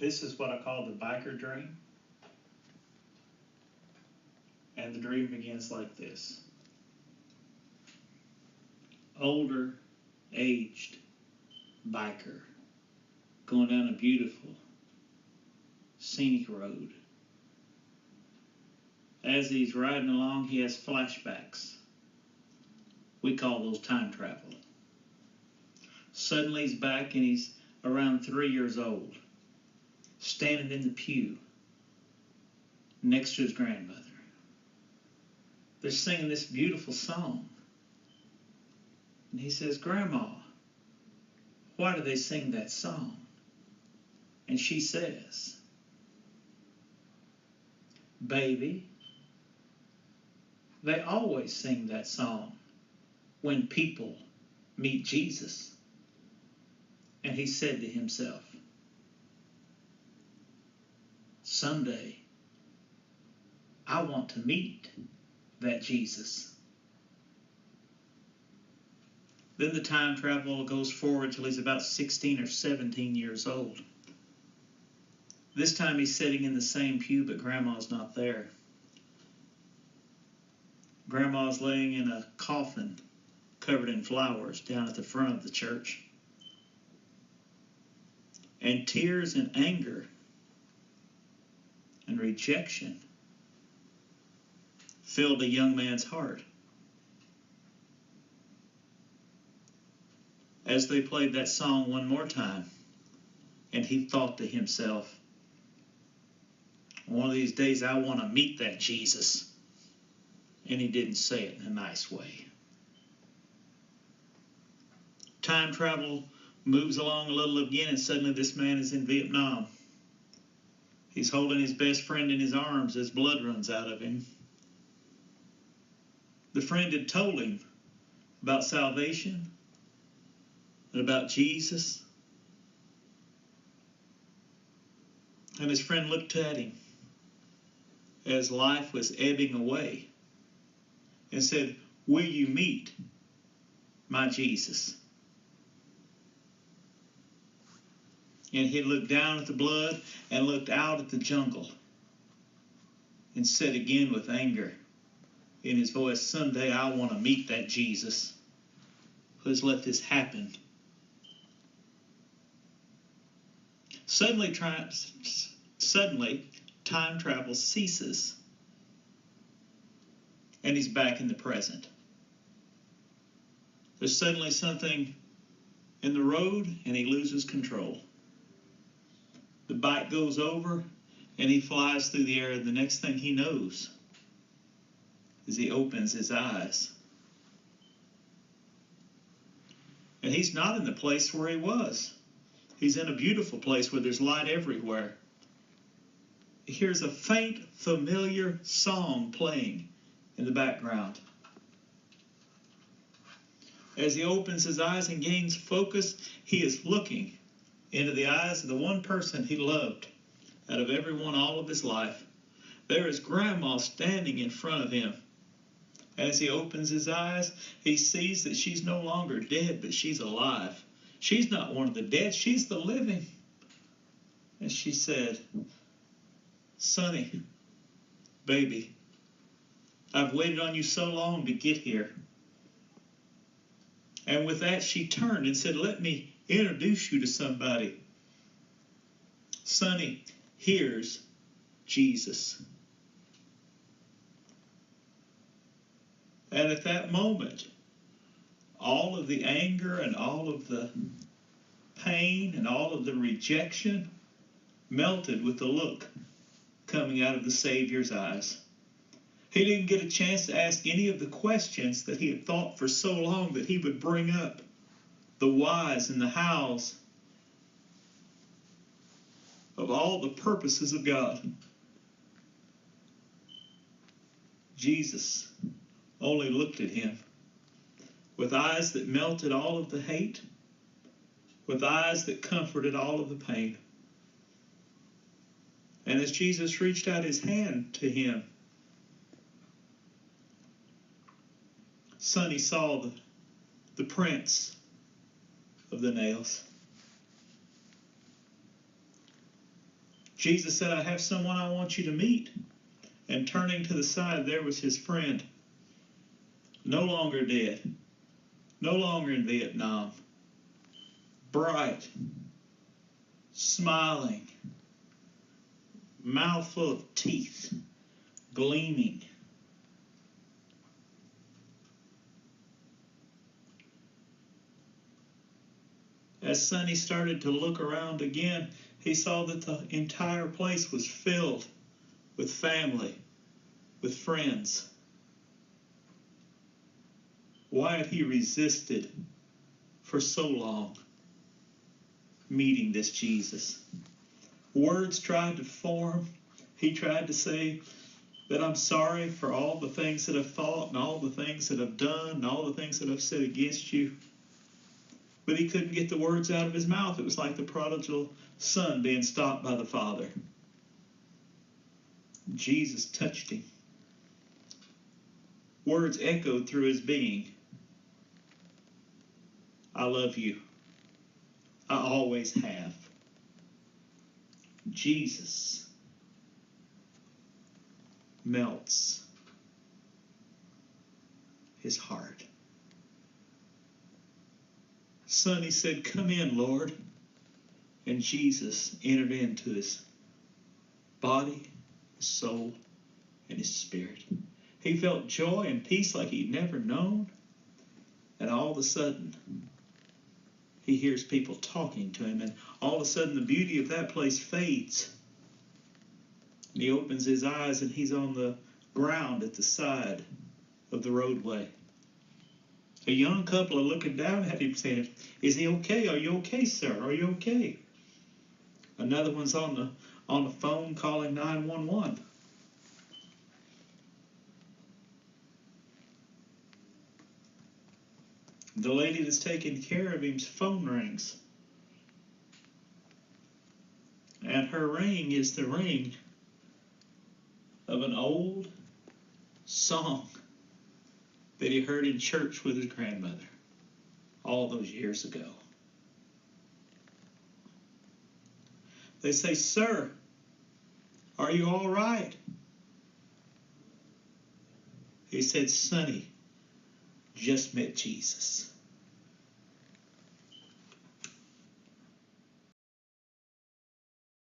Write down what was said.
This is what I call the biker dream. And the dream begins like this. Older, aged biker going down a beautiful, scenic road. As he's riding along, he has flashbacks. We call those time travel. Suddenly he's back and he's around 3 years old, standing in the pew next to his grandmother. They're singing this beautiful song. And he says, "Grandma, why do they sing that song?" And she says, "Baby, they always sing that song when people meet Jesus." And he said to himself, "Someday I want to meet that Jesus." Then the time travel goes forward till he's about 16 or 17 years old. This time he's sitting in the same pew, but Grandma's not there. Grandma's laying in a coffin covered in flowers down at the front of the church. And tears and anger and rejection filled the young man's heart. As they played that song one more time, and he thought to himself, one of these days I want to meet that Jesus. And he didn't say it in a nice way. Time travel moves along a little again, and suddenly this man is in Vietnam. He's holding his best friend in his arms as blood runs out of him. The friend had told him about salvation and about Jesus. And his friend looked at him as life was ebbing away and said, "Will you meet my Jesus?" And he looked down at the blood and looked out at the jungle and said again with anger in his voice, "Someday I want to meet that Jesus who has let this happen." Suddenly, time travel ceases, and he's back in the present. There's suddenly something in the road, and he loses control. The bike goes over, and he flies through the air, and the next thing he knows is he opens his eyes. And he's not in the place where he was. He's in a beautiful place where there's light everywhere. He hears a faint, familiar song playing in the background. As he opens his eyes and gains focus, he is looking into the eyes of the one person he loved out of everyone all of his life. There is Grandma standing in front of him. As he opens his eyes, he sees that she's no longer dead, but she's alive. She's not one of the dead, she's the living. And she said, "Sonny, baby, I've waited on you so long to get here." And with that, she turned and said, "Let me introduce you to somebody. Sonny, here's Jesus." And at that moment, all of the anger and all of the pain and all of the rejection melted with the look coming out of the Savior's eyes. He didn't get a chance to ask any of the questions that he had thought for so long that he would bring up. The whys and the hows of all the purposes of God. Jesus only looked at him with eyes that melted all of the hate, with eyes that comforted all of the pain. And as Jesus reached out his hand to him, Sonny saw the prints of the nails. Jesus said, I have someone I want you to meet. And turning to the side, there was his friend. No longer dead. No longer in Vietnam. Bright. Smiling. Mouthful of teeth. Gleaming. As Sonny started to look around again, he saw that the entire place was filled with family, with friends. Why had he resisted for so long meeting this Jesus? Words tried to form. He tried to say that I'm sorry for all the things that I've thought and all the things that I've done and all the things that I've said against you. But he couldn't get the words out of his mouth. It was like the prodigal son being stopped by the father. Jesus touched him. Words echoed through his being. I love you. I always have. Jesus melts his heart. Sonny said, come in, Lord. And Jesus entered into his body, his soul, and his spirit. He felt joy and peace like he'd never known. And all of a sudden, he hears people talking to him. And all of a sudden, the beauty of that place fades. And he opens his eyes and he's on the ground at the side of the roadway. A young couple are looking down at him saying, is he okay? Are you okay, sir? Are you okay? Another one's on the phone calling 911. The lady that's taking care of him's phone rings. And her ring is the ring of an old song that he heard in church with his grandmother all those years ago. They say, sir, are you all right? He said, Sonny just met Jesus.